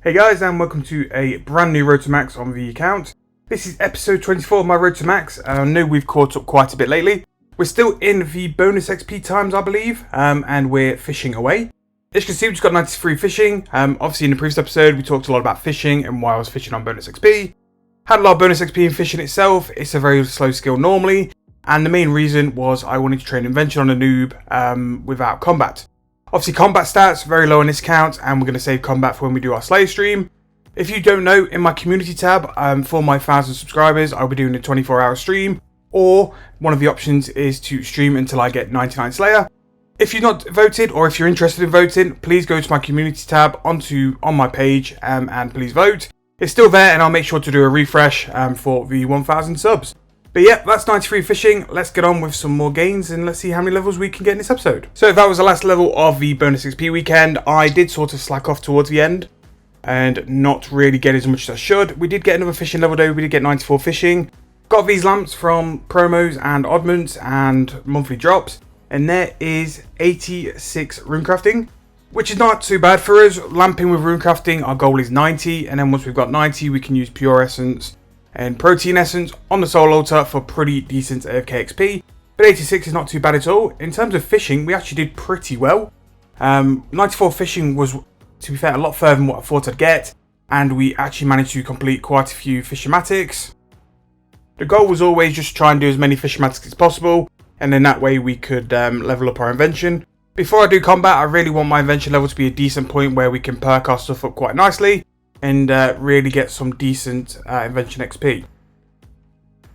Hey guys, and welcome to a brand new Road to Max on the account. This is episode 24 of my Road to Max. I know we've caught up quite a bit lately. We're still in the bonus XP times, I believe, and we're fishing away. As you can see, we've just got 93 fishing. Obviously in the previous episode, we talked a lot about fishing and why I was fishing on bonus XP. Had a lot of bonus XP in fishing itself. It's a very slow skill normally, and the main reason was I wanted to train Invention on a noob without combat. Obviously, combat stats very low on this account, and we're going to save combat for when we do our slay stream. If you don't know, in my community tab, for my 1,000 subscribers, I'll be doing a 24-hour stream, or one of the options is to stream until I get 99 Slayer. If you've not voted, or if you're interested in voting, please go to my community tab on my page and please vote. It's still there, and I'll make sure to do a refresh for the 1,000 subs. But yeah, that's 93 fishing. Let's get on with some more gains and let's see how many levels we can get in this episode. So that was the last level of the bonus XP weekend. I did sort of slack off towards the end and not really get as much as I should. We did get another fishing level though. We did get 94 fishing. Got these lamps from promos and oddments and monthly drops. And there is 86 runecrafting, which is not too bad for us. Lamping with runecrafting, our goal is 90. And then once we've got 90, we can use pure essence and protein essence on the soul altar for pretty decent AFK XP. But 86 is not too bad at all. In terms of fishing, we actually did pretty well. 94 fishing was, to be fair, a lot further than what I thought I'd get. And we actually managed to complete quite a few fishmatics. The goal was always just try and do as many fishmatics as possible. And then that way we could level up our invention. Before I do combat, I really want my invention level to be a decent point where we can perk our stuff up quite nicely. And really get some decent invention XP.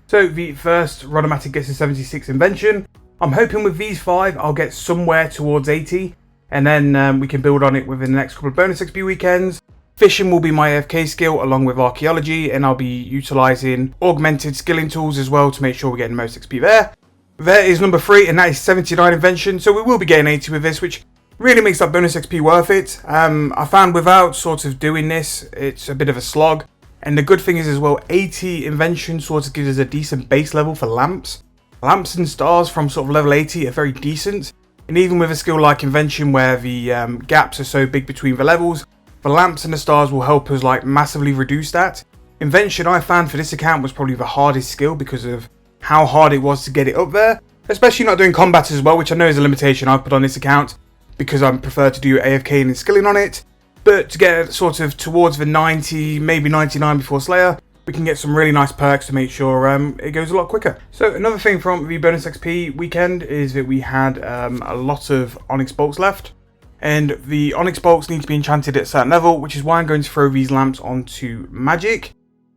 So the first Rodomatic gets a 76 invention. I'm hoping with these 5 I'll get somewhere towards 80. And then we can build on it within the next couple of bonus XP weekends. Fishing will be my AFK skill along with archaeology. And I'll be utilising augmented skilling tools as well to make sure we're getting the most XP there. There is number 3 and that is 79 invention. So we will be getting 80 with this, which really makes that bonus XP worth it. I found without sort of doing this, it's a bit of a slog. And the good thing is as well, 80 invention sort of gives us a decent base level for lamps. Lamps and stars from sort of level 80 are very decent. And even with a skill like invention where the gaps are so big between the levels, the lamps and the stars will help us like massively reduce that. Invention I found for this account was probably the hardest skill because of how hard it was to get it up there. Especially not doing combat as well, which I know is a limitation I've put on this account, because I prefer to do AFK and skilling on it. But to get sort of towards the 90, maybe 99 before Slayer, we can get some really nice perks to make sure it goes a lot quicker. So another thing from the bonus XP weekend is that we had a lot of Onyx bolts left. And the Onyx bolts need to be enchanted at a certain level, which is why I'm going to throw these lamps onto magic.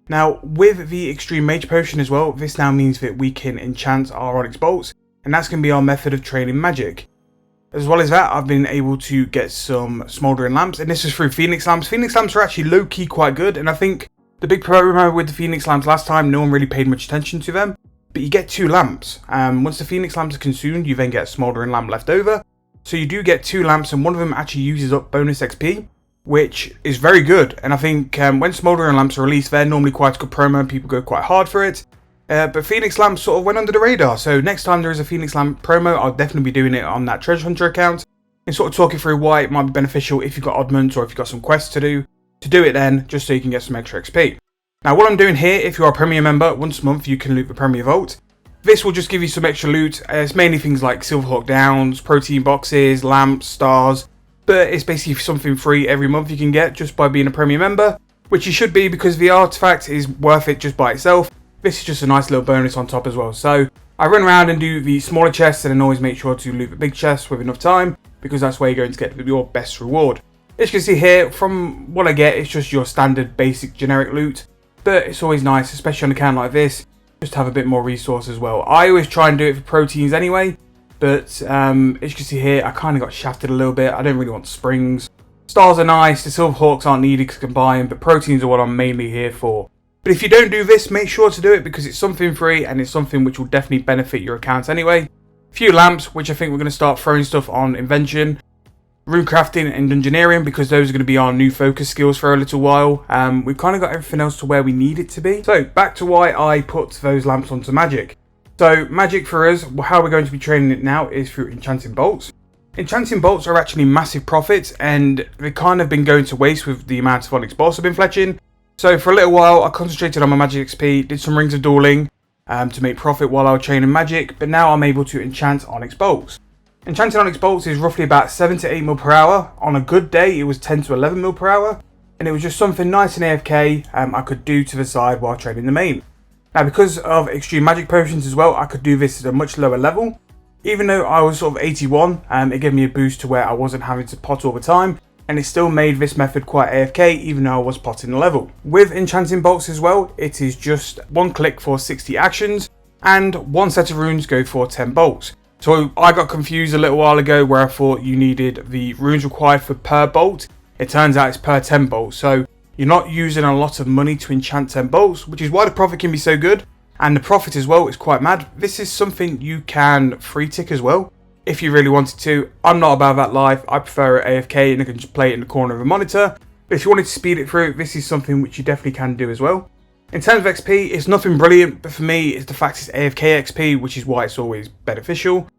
Now with the extreme mage potion as well, this now means that we can enchant our Onyx bolts. And that's going to be our method of training magic. As well as that, I've been able to get some smouldering lamps, and this is through Phoenix lamps. Phoenix lamps are actually low-key quite good, and I think the big problem with the Phoenix lamps last time, no one really paid much attention to them. But you get 2 lamps. Once the Phoenix lamps are consumed, you then get a smouldering lamp left over. So you do get 2 lamps, and one of them actually uses up bonus XP, which is very good. And I think when smouldering lamps are released, they're normally quite a good promo, and people go quite hard for it. But Phoenix Lamps sort of went under the radar, so next time there is a Phoenix Lamp promo, I'll definitely be doing it on that Treasure Hunter account, and sort of talking through why it might be beneficial if you've got oddments or if you've got some quests to do it then, just so you can get some extra XP. Now what I'm doing here, if you are a Premier member, once a month you can loot the Premier Vault. This will just give you some extra loot. It's mainly things like Silverhawk Downs, protein boxes, lamps, stars, but it's basically something free every month you can get just by being a Premier member, which you should be because the artifact is worth it just by itself. This is just a nice little bonus on top as well. So I run around and do the smaller chests and then always make sure to loot the big chests with enough time, because that's where you're going to get your best reward. As you can see here, from what I get, it's just your standard basic generic loot. But it's always nice, especially on a account like this, just to have a bit more resource as well. I always try and do it for proteins anyway. But as you can see here, I kind of got shafted a little bit. I don't really want springs. Stars are nice, the Silverhawks aren't needed to combine, but proteins are what I'm mainly here for. But if you don't do this, make sure to do it because it's something free and it's something which will definitely benefit your account anyway. A few lamps, which I think we're going to start throwing stuff on Invention, Runecrafting and Dungeoneering, because those are going to be our new focus skills for a little while. We've kind of got everything else to where we need it to be. So back to why I put those lamps onto magic. So magic for us, how we're going to be training it now is through enchanting bolts. Enchanting bolts are actually massive profits, and they've kind of been going to waste with the amount of onyx bolts I've been fletching. So for a little while I concentrated on my magic XP, did some rings of dueling to make profit while I was training magic, but now I'm able to enchant onyx bolts. Enchanting onyx bolts is roughly about 7 to 8 mil per hour. On a good day it was 10 to 11 mil per hour, and it was just something nice and AFK I could do to the side while training the main. Now because of extreme magic potions as well, I could do this at a much lower level. Even though I was sort of 81, it gave me a boost to where I wasn't having to pot all the time, and it still made this method quite AFK even though I was potting the level. With enchanting bolts as well, it is just one click for 60 actions, and one set of runes go for 10 bolts. So I got confused a little while ago where I thought you needed the runes required for per bolt. It turns out it's per 10 bolts, so you're not using a lot of money to enchant 10 bolts, which is why the profit can be so good. And the profit as well is quite mad. This is something you can free tick as well, if you really wanted to. I'm not about that life. I prefer it AFK and I can just play it in the corner of a monitor. But if you wanted to speed it through, this is something which you definitely can do as well. In terms of XP, it's nothing brilliant, but for me, it's the fact it's AFK XP, which is why it's always beneficial.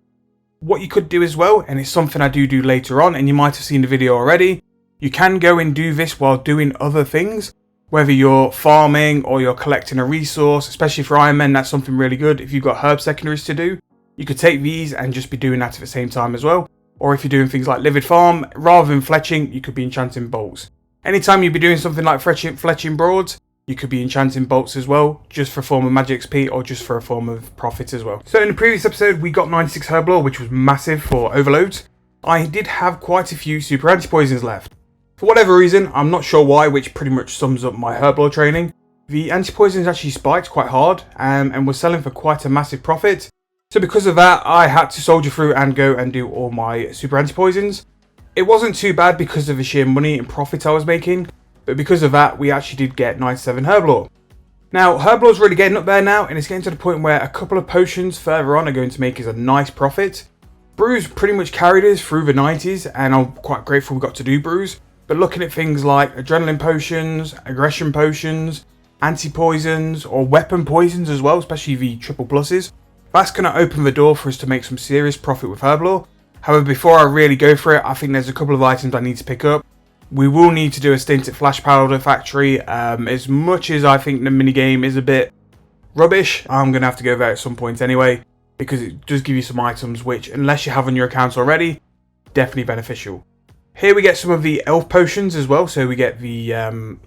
What you could do as well, and it's something I do later on, and you might have seen the video already, you can go and do this while doing other things. Whether you're farming or you're collecting a resource, especially for Iron Men, that's something really good. If you've got herb secondaries to do, you could take these and just be doing that at the same time as well. Or if you're doing things like livid farm, rather than fletching, you could be enchanting bolts. Anytime you'd be doing something like fletching broads, you could be enchanting bolts as well, just for a form of magic XP or just for a form of profit as well. So in the previous episode, we got 96 herb lore, which was massive for overloads. I did have quite a few super anti-poisons left. For whatever reason, I'm not sure why, which pretty much sums up my herb lore training. The anti-poisons actually spiked quite hard and were selling for quite a massive profit. So because of that, I had to soldier through and go and do all my super anti-poisons. It wasn't too bad because of the sheer money and profit I was making, but because of that, we actually did get 97 herb lore. Now, herb lore's really getting up there now, and it's getting to the point where a couple of potions further on are going to make us a nice profit. Brews pretty much carried us through the 90s, and I'm quite grateful we got to do brews. But looking at things like adrenaline potions, aggression potions, anti-poisons, or weapon poisons as well, especially the triple pluses, that's going to open the door for us to make some serious profit with herb lore. However, before I really go for it, I think there's a couple of items I need to pick up. We will need to do a stint at Flash Powder Factory. As much as I think the minigame is a bit rubbish, I'm going to have to go there at some point anyway, because it does give you some items which, unless you have on your account already, definitely beneficial. Here we get some of the elf potions as well, so we get the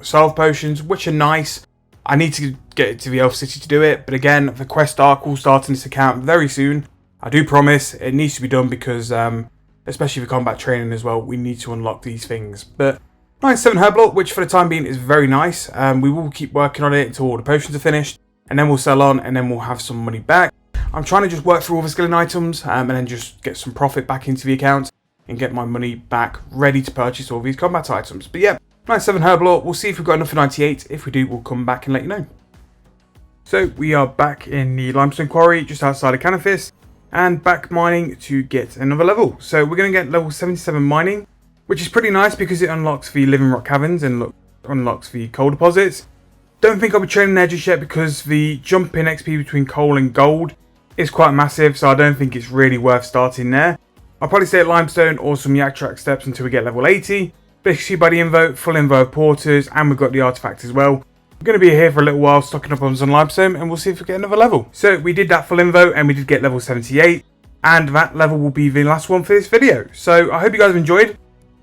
salve potions, which are nice. I need to get to the elf city to do it, but again, the quest arc will start in this account very soon. I do promise it needs to be done because, especially for combat training as well, we need to unlock these things. But 97 herb lore, which for the time being is very nice. We will keep working on it until all the potions are finished, and then we'll sell on, and then we'll have some money back. I'm trying to just work through all the skilling items, and then just get some profit back into the account, and get my money back ready to purchase all these combat items. But yeah, 97 herb lore. We'll see if we've got enough for 98. If we do, we'll come back and let you know. So we are back in the limestone quarry just outside of Canifis, and back mining to get another level. So we're going to get level 77 mining, which is pretty nice because it unlocks the living rock caverns and unlocks the coal deposits. Don't think I'll be training there just yet because the jump in XP between coal and gold is quite massive, so I don't think it's really worth starting there. I'll probably stay at limestone or some yak track steps until we get level 80. Basically by the invo, full invo of porters, and we've got the artifact as well. We're going to be here for a little while stocking up on some limestone, and we'll see if we get another level. So we did that full invo and we did get level 78, and that level will be the last one for this video. So I hope you guys have enjoyed.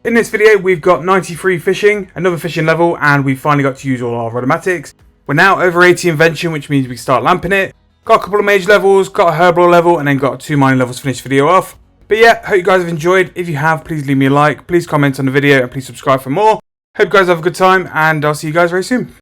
In this video we've got 93 fishing, another fishing level, and we finally got to use all our matics. We're now over 80 invention, which means we can start lamping it. Got a couple of mage levels, got a herb lore level, and then got 2 mining levels to finish the video off. But yeah, hope you guys have enjoyed. If you have, please leave me a like, please comment on the video, and please subscribe for more. Hope you guys have a good time, and I'll see you guys very soon.